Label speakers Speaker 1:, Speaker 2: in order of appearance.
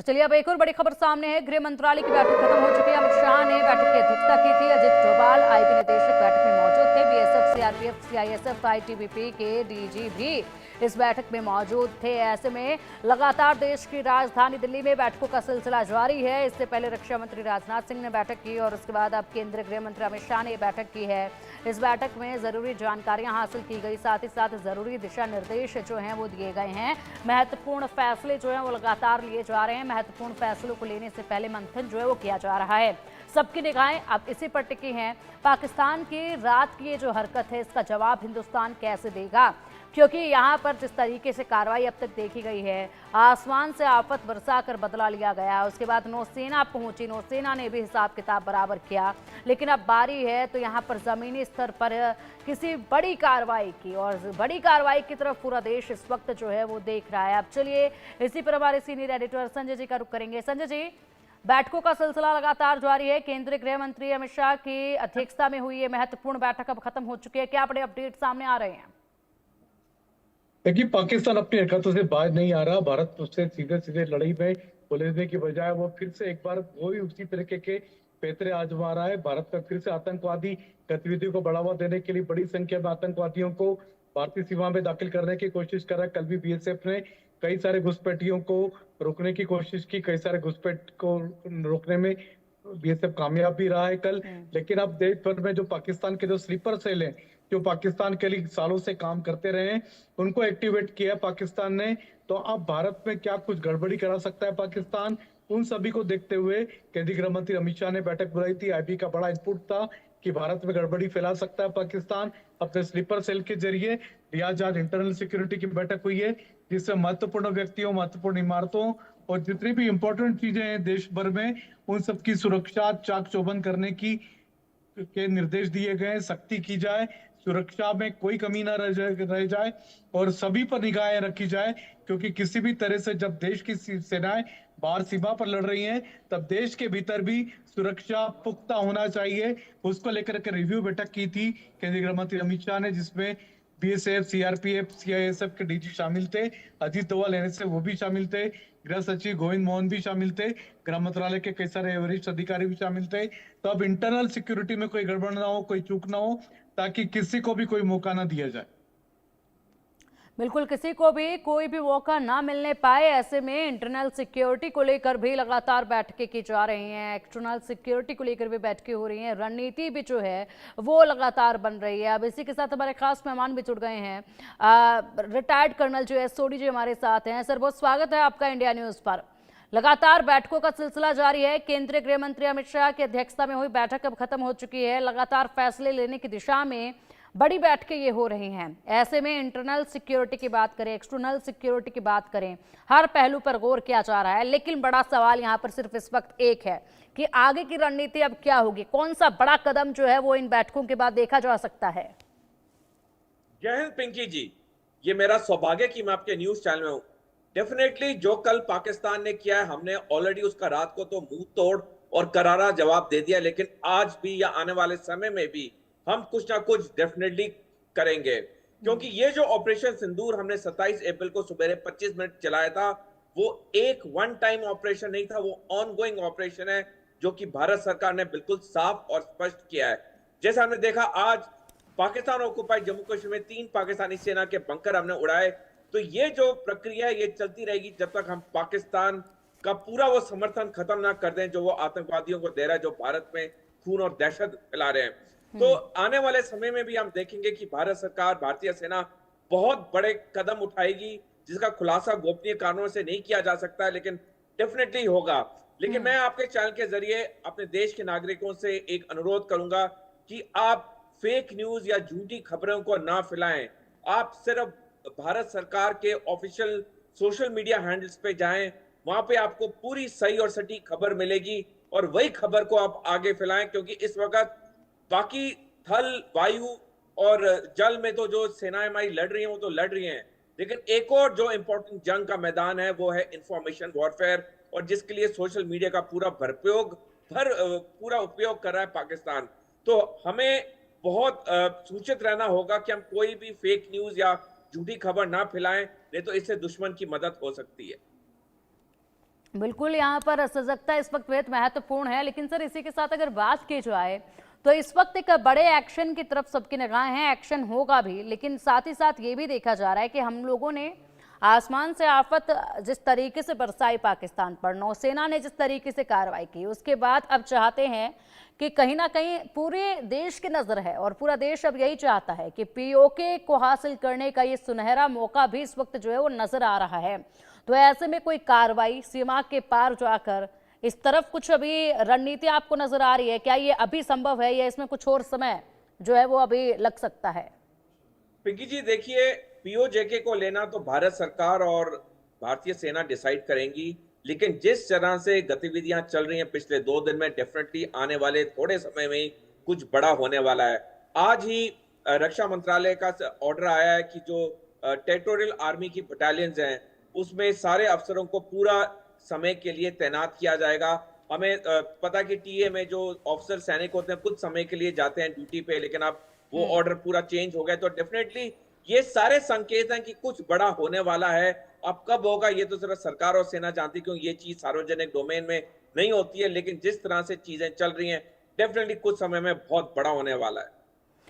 Speaker 1: चलिए अब एक और बड़ी खबर सामने है। गृह मंत्रालय की बैठक खत्म हो चुकी है। अमित शाह ने बैठक की अध्यक्षता की थी। अजित डोभाल आईबी निदेशक बैठक में मौजूद थे। बीएसएफ, सीआरपीएफ, सीआईएसएफ, आईटीबीपी के डीजी भी इस बैठक में मौजूद थे। ऐसे में लगातार देश की राजधानी दिल्ली में बैठकों का सिलसिला जारी है। इससे पहले रक्षा मंत्री राजनाथ सिंह ने बैठक की और उसके बाद अब केंद्रीय गृह मंत्री अमित शाह ने बैठक की है। इस बैठक में जरूरी जानकारियां हासिल की गई, साथ ही साथ जरूरी दिशा निर्देश जो हैं वो दिए गए हैं। महत्वपूर्ण फैसले जो हैं वो लगातार लिए जा रहे हैं। महत्वपूर्ण फैसलों को लेने से पहले मंथन जो है वो किया जा रहा है। सबकी निगाहें अब इसी पर टिकी हैं। पाकिस्तान की रात की ये जो हरकत है, इसका जवाब हिंदुस्तान कैसे देगा? क्योंकि यहाँ पर जिस तरीके से कार्रवाई अब तक देखी गई है, आसमान से आफत बरसा कर बदला लिया गया, उसके बाद नौसेना पहुंची, नौसेना ने भी हिसाब किताब बराबर किया, लेकिन अब बारी है तो यहाँ पर जमीनी स्तर पर किसी बड़ी कार्रवाई की, और बड़ी कार्रवाई की तरफ पूरा देश इस वक्त जो है वो देख रहा है। अब चलिए इसी पर हमारे सीनियर एडिटर संजय जी का रुख करेंगे। संजय जी, बैठकों का सिलसिला लगातार जारी है। केंद्रीय गृह मंत्री अमित शाह की अध्यक्षता में हुई ये महत्वपूर्ण बैठक अब खत्म हो चुकी है। क्या बड़े अपडेट सामने आ रहे हैं?
Speaker 2: देखिए, पाकिस्तान अपनी हरकतों से बाज नहीं आ रहा। भारत उससे सीधे सीधे लड़ाई में उलझने की बजाय वो फिर से एक बार वही उसी तरीके के पैतरे आजमा रहा है। भारत में फिर से आतंकवादी गतिविधियों को बढ़ावा देने के लिए बड़ी संख्या में आतंकवादियों को भारतीय सीमा में दाखिल करने की कोशिश कर रहा है। कल भी बीएसएफ ने कई सारे घुसपैठियों को रोकने की कोशिश की, कई सारे घुसपैठ को रोकने में बीएसएफ कामयाब भी रहा है कल। लेकिन अब देश भर में जो पाकिस्तान के जो स्लीपर सेल हैं, जो पाकिस्तान के लिए सालों से काम करते रहे हैं, उनको एक्टिवेट किया पाकिस्तान ने। तो अब भारत में क्या कुछ गड़बड़ी करा सकता है पाकिस्तान, उन सभी को देखते हुए केंद्रीय गृह मंत्री अमित शाह ने बैठक बुलाई थी। आईबी का बड़ा इनपुट था कि भारत में गड़बड़ी फैला सकता है पाकिस्तान अपने स्लीपर सेल के जरिए। लिहाजा आज इंटरनल सिक्योरिटी की बैठक हुई है, जिससे महत्वपूर्ण व्यक्तियों, महत्वपूर्ण इमारतों और जितनी भी इंपॉर्टेंट चीजें हैं देश भर में, उन सबकी सुरक्षा चाक चौबंद करने की के निर्देश दिए गए। सख्ती की जाए, सुरक्षा में कोई कमी ना रह जाए और सभी पर निगाहें रखी जाए, क्योंकि किसी भी तरह से जब देश की सेनाएं बाहर सीमा पर लड़ रही हैं, तब देश के भीतर भी सुरक्षा पुख्ता होना चाहिए। उसको लेकर के रिव्यू बैठक की थी केंद्रीय गृह मंत्री अमित शाह ने, जिसमें बीएसएफ, सीआरपीएफ, सीआईएसएफ के डीजी शामिल थे, अजीत डोभाल एनएसए वो भी शामिल थे, गृह सचिव गोविंद मोहन भी शामिल थे, गृह मंत्रालय के कई सारे वरिष्ठ अधिकारी भी शामिल थे। तो अब इंटरनल सिक्योरिटी में कोई गड़बड़ ना हो, कोई चूक ना हो, ताकि किसी को भी कोई मौका ना दिया जाए।
Speaker 1: बिल्कुल, किसी को भी कोई भी मौका ना मिलने पाए, ऐसे में इंटरनल सिक्योरिटी को लेकर भी लगातार बैठकें की जा रही हैं, एक्सटर्नल सिक्योरिटी को लेकर भी बैठकें हो रही हैं, रणनीति भी जो है वो लगातार बन रही है। अब इसी के साथ हमारे खास मेहमान भी जुड़ गए हैं। रिटायर्ड कर्नल जो है सोडी जी हमारे साथ हैं। सर, बहुत स्वागत है आपका इंडिया न्यूज पर। लगातार बैठकों का सिलसिला जारी है। केंद्रीय गृह मंत्री अमित शाह की अध्यक्षता में हुई बैठक अब खत्म हो चुकी है। लगातार फैसले लेने की दिशा में बड़ी बैठकें ये हो रही हैं। ऐसे में इंटरनल सिक्योरिटी की बात करें, एक्सटर्नल सिक्योरिटी की बात करें, हर पहलू पर गौर किया जा रहा है। लेकिन बड़ा सवाल यहाँ पर सिर्फ इस वक्त एक है कि आगे की रणनीति अब क्या होगी? कौन सा बड़ा कदम जो है वो इन बैठकों के बाद देखा जा सकता है?
Speaker 3: जय हिंद पिंकी जी, ये मेरा सौभाग्य कि मैं आपके न्यूज चैनल में हूं। डेफिनेटली जो कल पाकिस्तान ने किया है, हमने ऑलरेडी उसका रात को तो मुंह तोड़ और करारा जवाब दे दिया, लेकिन आज भी या आने वाले समय में भी हम कुछ ना कुछ डेफिनेटली करेंगे। क्योंकि ये जो ऑपरेशन सिंदूर हमने 27 अप्रैल को सुबह 25 मिनट चलाया था, वो एक वन टाइम ऑपरेशन नहीं था, वो ऑनगोइंग ऑपरेशन है, जो कि भारत सरकार ने बिल्कुल साफ और स्पष्ट किया है। जैसा हमने देखा आज पाकिस्तान ऑक्युपाइड जम्मू कश्मीर में 3 पाकिस्तानी सेना के बंकर हमने उड़ाए। तो ये जो प्रक्रिया है ये चलती रहेगी जब तक हम पाकिस्तान का पूरा वो समर्थन खत्म ना कर दें जो वो आतंकवादियों को दे रहा है, जो भारत में खून और दहशत फैला रहे हैं। तो आने वाले समय में भी हम देखेंगे कि भारत सरकार, भारतीय सेना बहुत बड़े कदम उठाएगी, जिसका खुलासा गोपनीय कारणों से नहीं किया जा सकता है, लेकिन डेफिनेटली होगा। लेकिन मैं आपके चैनल के जरिए अपने देश के नागरिकों से एक अनुरोध करूंगा कि आप फेक न्यूज या झूठी खबरों को ना फैलाएं। आप सिर्फ भारत सरकार के ऑफिशियल सोशल मीडिया हैंडल्स पे जाएं, वहां पे आपको पूरी सही और सटीक खबर मिलेगी और वही खबर को आप आगे फैलाएं। क्योंकि इस वक्त बाकी थल, वायु और जल में तो जो सेनाएं हमारी लड़ रही हैं वो तो लड़ रही हैं, लेकिन एक और जो इंपॉर्टेंट जंग का मैदान है वो है इंफॉर्मेशन वॉरफेयर, और जिसके लिए सोशल मीडिया का पूरा उपयोग कर रहा है पाकिस्तान। तो हमें बहुत सूचित रहना होगा कि हम कोई भी फेक न्यूज या झूठी खबर ना फैलाएं, नहीं तो इससे दुश्मन की मदद हो सकती है।
Speaker 1: बिल्कुल, यहाँ पर सजगता इस वक्त बेहद महत्वपूर्ण है। लेकिन सर, इसी के साथ अगर बात की जाए तो इस वक्त एक बड़े एक्शन की तरफ सबकी निगाहें हैं। एक्शन होगा भी, लेकिन साथ ही साथ ये भी देखा जा रहा है कि हम लोगों ने आसमान से आफत जिस तरीके से बरसाई पाकिस्तान पर, नौसेना ने जिस तरीके से कार्रवाई की, उसके बाद अब चाहते हैं कि कहीं ना कहीं पूरे देश की नजर है और पूरा देश अब यही चाहता है कि पीओके को हासिल करने का ये सुनहरा मौका भी इस वक्त जो है वो नजर आ रहा है। तो ऐसे में कोई कार्रवाई सीमा के पार जाकर इस तरफ कुछ अभी रणनीति आपको नजर आ रही है क्या? ये अभी संभव है या इसमें कुछ और समय जो है वो अभी लग सकता है?
Speaker 3: पिंकी जी देखिए, पीओजेके को लेना तो भारत सरकार और भारतीय सेना डिसाइड करेंगी, लेकिन जिस तरह से गतिविधियां चल रही हैं पिछले 2 दिन में, डेफिनेटली आने वाले थोड़े समय में ही कुछ बड़ा होने वाला है। आज ही रक्षा मंत्रालय का ऑर्डर आया है कि जो टेरिटोरियल आर्मी की बटालियंस हैं उसमें सारे अफसरों को पूरा समय के लिए तैनात किया जाएगा। हमें पता कि टीए में जो ऑफिसर सैनिक होते हैं कुछ समय के लिए जाते हैं ड्यूटी पे, लेकिन अब वो ऑर्डर पूरा चेंज हो गया। तो डेफिनेटली ये सारे संकेत हैं कि कुछ बड़ा होने वाला है। अब कब होगा ये तो सिर्फ सरकार और सेना जानती, क्योंकि ये चीज सार्वजनिक डोमेन में नहीं होती है। लेकिन जिस तरह से चीजें चल रही हैं, डेफिनेटली कुछ समय में बहुत बड़ा होने वाला है।